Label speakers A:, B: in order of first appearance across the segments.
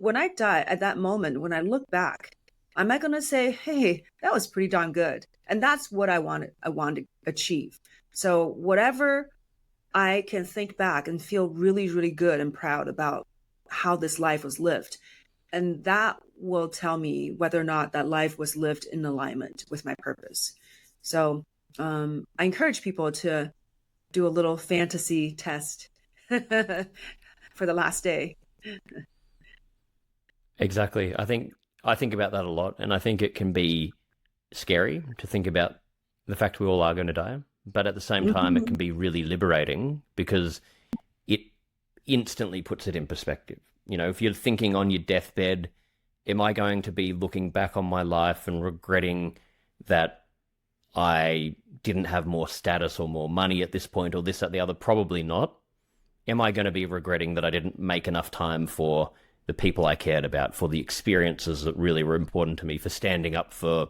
A: when I die at that moment, when I look back, am I going to say, hey, that was pretty darn good? And that's what I want to achieve. So whatever I can think back and feel really, really good and proud about how this life was lived. And that will tell me whether or not that life was lived in alignment with my purpose. So I encourage people to do a little fantasy test for the last day.
B: Exactly. I think about that a lot, and I think it can be scary to think about the fact we all are going to die, but at the same time, it can
A: Mhm.
B: be really liberating because it instantly puts it in perspective. You know, if you're thinking on your deathbed, am I going to be looking back on my life and regretting that I didn't have more status or more money at this point or this, that, the other? Probably not. Am I going to be regretting that I didn't make enough time for the people I cared about, for the experiences that really were important to me, for standing up for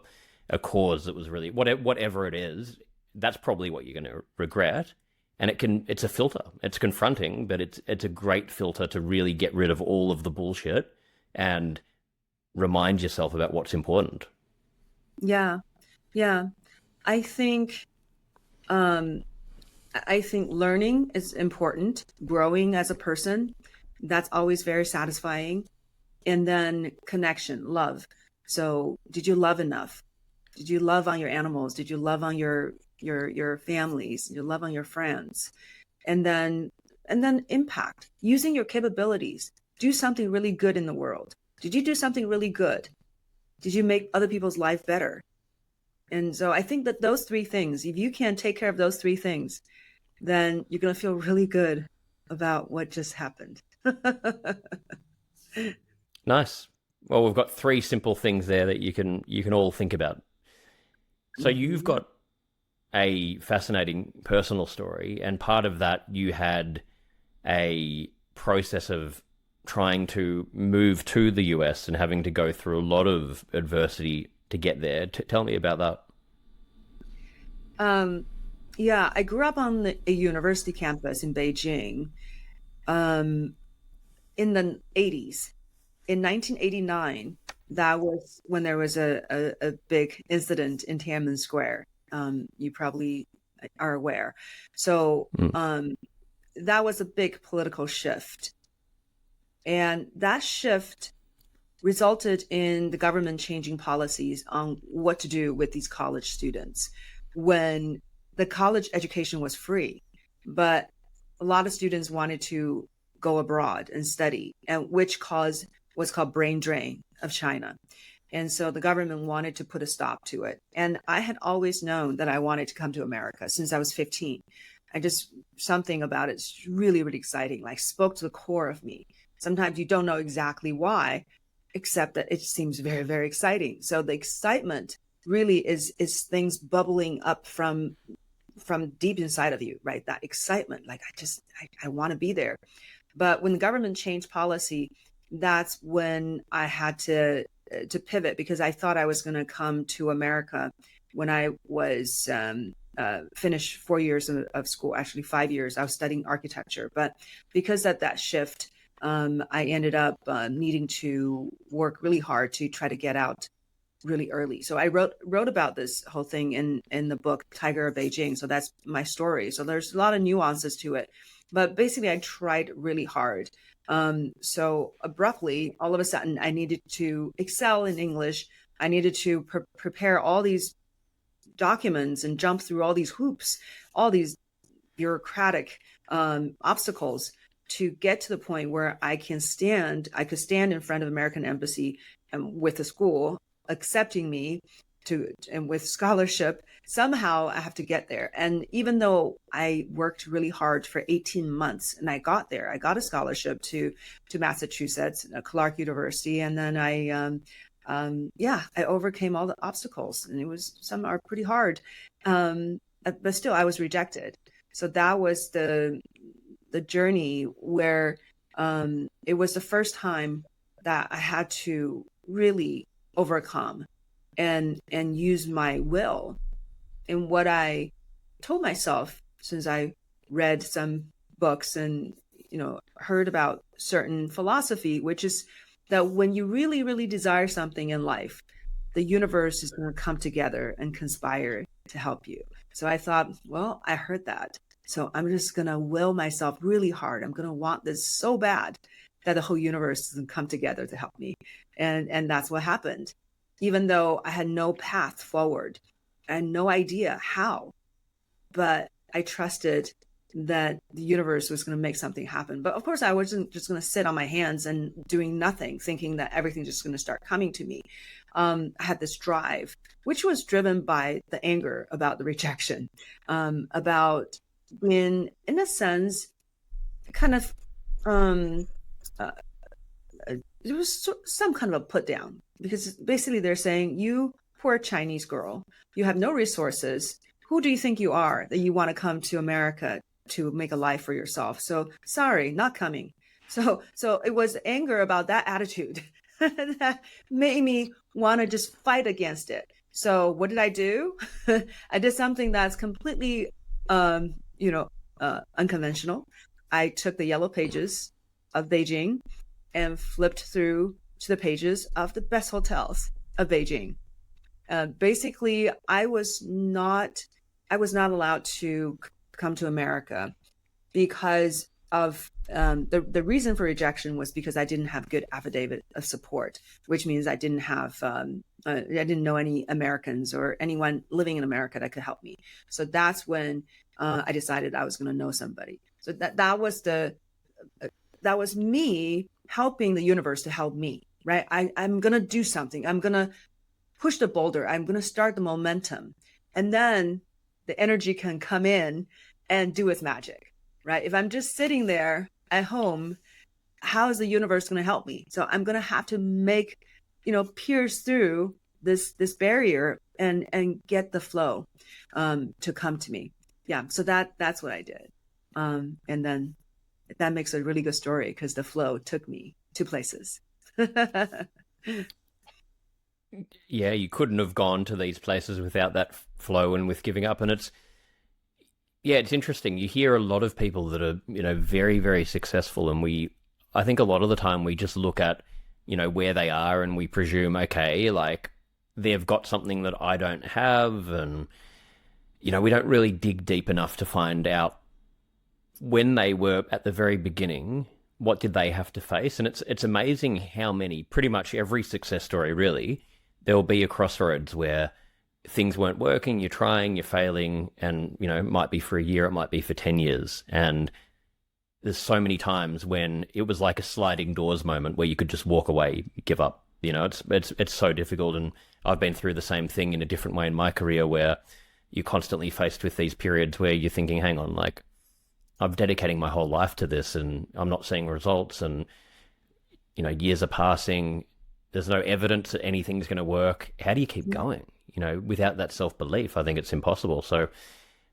B: a cause that was really whatever it is? That's probably what you're going to regret. And it's a filter. It's confronting, but it's a great filter to really get rid of all of the bullshit and remind yourself about what's important.
A: Yeah, yeah. I think um, I think learning is important, growing as a person, that's always very satisfying. And then connection, love. So did you love enough? Did you love on your animals? Did you love on your families? Did you love on your friends? And then impact, using your capabilities. Do something really good in the world. Did you do something really good? Did you make other people's life better? And so I think that those three things, if you can take care of those three things, then you're going to feel really good about what just happened.
B: Nice. Well, we've got three simple things there that you can all think about. So you've
A: Mhm.
B: got a fascinating personal story, and part of that you had a process of trying to move to the US and having to go through a lot of adversity to get there. Tell me about that.
A: Um, yeah, I grew up on a university campus in Beijing um, in the 80s. In 1989, that was when there was a big incident in Tiananmen Square. You probably are aware. So
B: Mm.
A: that was a big political shift. And that shift resulted in the government changing policies on what to do with these college students when the college education was free. But a lot of students wanted to go abroad and study, and which caused what's called brain drain of China. And so the government wanted to put a stop to it. And I had always known that I wanted to come to America since I was 15. I just, something about it's really, really exciting, like spoke to the core of me. Sometimes you don't know exactly why, except that it seems very, very exciting. So the excitement really is things bubbling up from deep inside of you, right? That excitement, like I want to be there. But when the government changed policy, that's when I had to pivot because I thought I was going to come to America when I was finished 4 years of school, actually 5 years. I was studying architecture, but because of that shift, I ended up needing to work really hard to try to get out really early. So I wrote about this whole thing in the book Tiger of Beijing. So that's my story. So there's a lot of nuances to it, but basically I tried really hard. So abruptly, all of a sudden, I needed to excel in English. I needed to prepare all these documents and jump through all these hoops, all these bureaucratic obstacles to get to the point where I could stand in front of American embassy and with the school accepting me to and with scholarship. Somehow I have to get there. And even though I worked really hard for 18 months and I got there, I got a scholarship to Massachusetts, Clark University, and then yeah, I overcame all the obstacles, and it was some are pretty hard, but still I was rejected. So that was the journey where it was the first time that I had to really overcome and use my will. And what I told myself, since I read some books and heard about certain philosophy, which is that when you really, really desire something in life, the universe is going to come together and conspire to help you. So I thought, well, I heard that. So I'm just going to will myself really hard. I'm going to want this so bad that the whole universe is going to come together to help me. And that's what happened. Even though I had no path forward, I had no idea how, but I trusted that the universe was going to make something happen. But of course, I wasn't just going to sit on my hands and doing nothing, thinking that everything's just going to start coming to me. I had this drive, which was driven by the anger about the rejection, about being, in a sense, kind of, uh, it was some kind of a put down, because basically they're saying, you poor Chinese girl, you have no resources. Who do you think you are that you want to come to America to make a life for yourself? So sorry, not coming. So it was anger about that attitude that made me want to just fight against it. So what did I do? I did something that's completely, unconventional. I took the yellow pages of Beijing and flipped through to the pages of the best hotels of Beijing. Basically, I was not allowed to come to America because of the reason for rejection was because I didn't have good affidavit of support, which means I didn't know any Americans or anyone living in America that could help me. So that's when I decided I was going to know somebody. So that was me helping the universe to help me, right? I'm going to do something. I'm going to push the boulder. I'm going to start the momentum. And then the energy can come in and do its magic, right? If I'm just sitting there at home, how is the universe going to help me? So I'm going to have to pierce through this barrier and get the flow to come to me. Yeah. So that's what I did. And then that makes a really good story because the flow took me to places.
B: Yeah, you couldn't have gone to these places without that flow and with giving up. And it's interesting. You hear a lot of people that are, very, very successful. And I think a lot of the time we just look at, where they are and we presume, okay, like they've got something that I don't have. And, we don't really dig deep enough to find out when they were at the very beginning, what did they have to face? And it's amazing how pretty much every success story really, there will be a crossroads where things weren't working, you're trying, you're failing, and, it might be for a year, it might be for 10 years. And there's so many times when it was like a sliding doors moment where you could just walk away, give up. It's so difficult. And I've been through the same thing in a different way in my career where you're constantly faced with these periods where you're thinking, hang on, like I'm dedicating my whole life to this and I'm not seeing results, and, years are passing. There's no evidence that anything's going to work. How do you keep going? Without that self-belief, I think it's impossible. So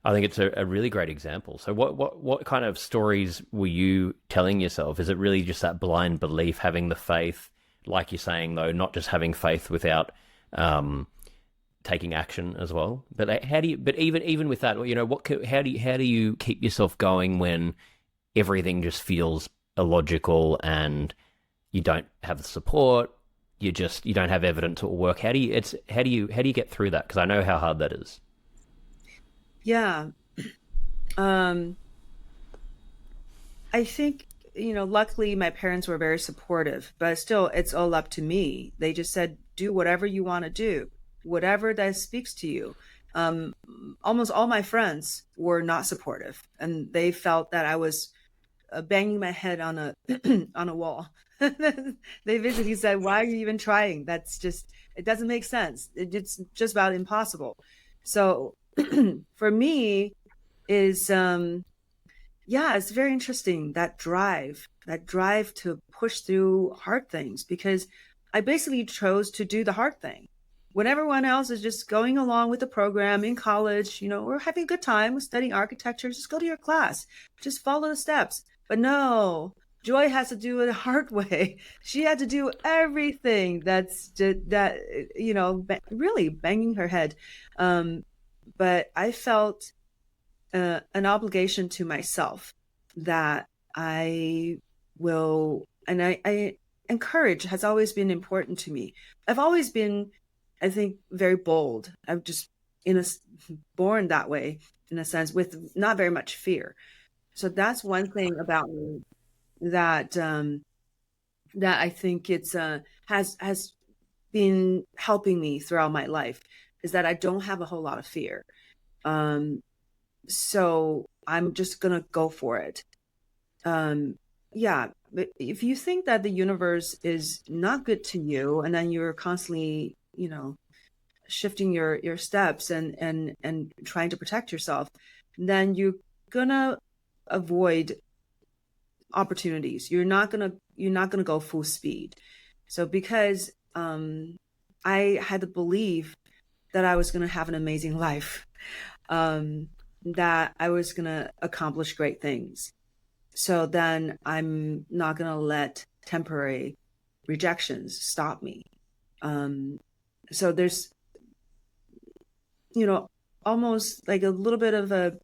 B: I think it's a really great example. So what kind of stories were you telling yourself? Is it really just that blind belief, having the faith, like you're saying, though, not just having faith without taking action as well? But how do you? But even with that, how do you keep yourself going when everything just feels illogical and you don't have the support? You don't have evidence it will work. How do you get through that? Because I know how hard that is.
A: Yeah. I think, luckily my parents were very supportive, but still it's all up to me. They just said, do whatever you want to do, whatever that speaks to you. Almost all my friends were not supportive, and they felt that I was banging my head on a on a wall. They basically said, why are you even trying? It doesn't make sense. It's just about impossible. So for me is, it's very interesting, that drive to push through hard things, because I basically chose to do the hard thing. When everyone else is just going along with the program in college, we're having a good time, we're studying architecture, just go to your class, just follow the steps. But no, Joy has to do it the hard way. She had to do everything really banging her head. But I felt an obligation to myself that I will, and and courage has always been important to me. I've always been, I think, very bold. I've just in a born that way in a sense with not very much fear. So that's one thing about me that that I think it's has been helping me throughout my life is that I don't have a whole lot of fear. Um, so I'm just gonna go for it. Yeah, but if you think that the universe is not good to you, and then you're constantly, shifting your steps and trying to protect yourself, then you're gonna avoid opportunities. You're not gonna go full speed. So because I had the belief that I was gonna have an amazing life, um, that I was gonna accomplish great things. So then I'm not gonna let temporary rejections stop me. Um, so there's, you know, almost like a little bit of a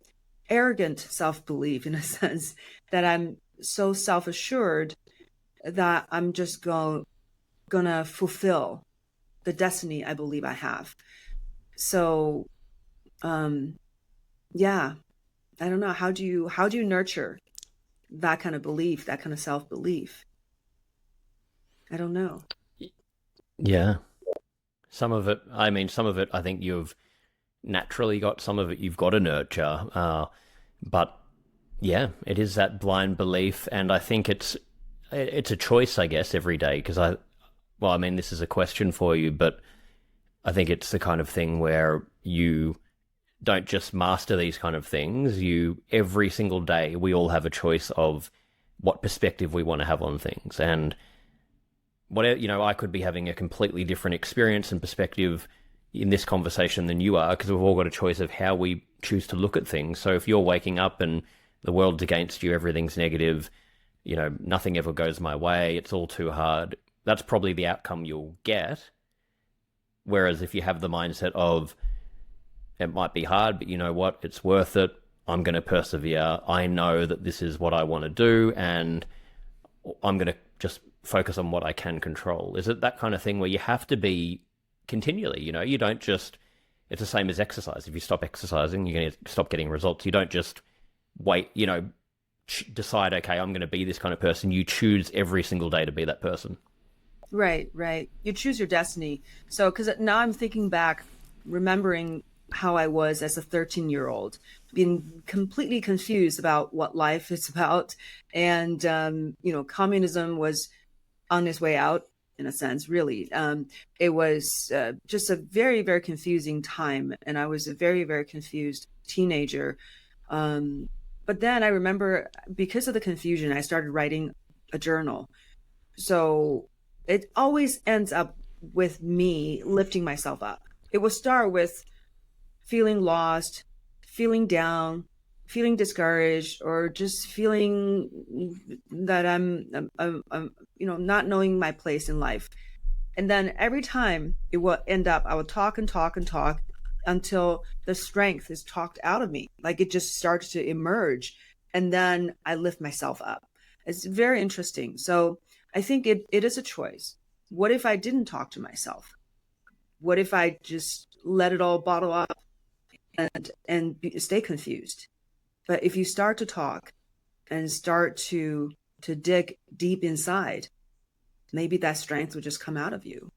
A: arrogant self-belief in a sense that I'm so self-assured that I'm just gonna fulfill the destiny I believe I have. So um yeah, I don't know. How do you nurture that kind of belief, that kind of self-belief? I don't know.
B: Yeah. Some of it, I mean, some of it, I think you've naturally got. Some of it you've got to nurture. But yeah, it is that blind belief, and I think it's a choice, I guess, every day. Because well, I mean, this is a question for you, but I think it's the kind of thing where you don't just master these kind of things. You every single day, we all have a choice of what perspective we want to have on things, and whatever, I could be having a completely different experience and perspective in this conversation than you are, because we've all got a choice of how we choose to look at things. So if you're waking up and the world's against you, everything's negative, nothing ever goes my way, it's all too hard, that's probably the outcome you'll get. Whereas if you have the mindset of, it might be hard, but you know what, it's worth it, I'm going to persevere, I know that this is what I want to do, and I'm going to just focus on what I can control. Is it that kind of thing where you have to be continually, you don't just, it's the same as exercise. If you stop exercising, you're going to stop getting results. You don't just wait, decide, okay, I'm going to be this kind of person. You choose every single day to be that person.
A: Right, right. You choose your destiny. So, because now I'm thinking back, remembering how I was as a 13-year-old, being completely confused about what life is about. And, communism was on its way out, in a sense, really. It was just a very, very confusing time. And I was a very, very confused teenager. But then I remember, because of the confusion, I started writing a journal. So it always ends up with me lifting myself up. It will start with feeling lost, feeling down, feeling discouraged, or just feeling that I'm not knowing my place in life. And then every time it will end up, I will talk and talk and talk until the strength is talked out of me. Like it just starts to emerge. And then I lift myself up. It's very interesting. So I think it is a choice. What if I didn't talk to myself? What if I just let it all bottle up and stay confused? But if you start to talk and start to dig deep inside, maybe that strength will just come out of you.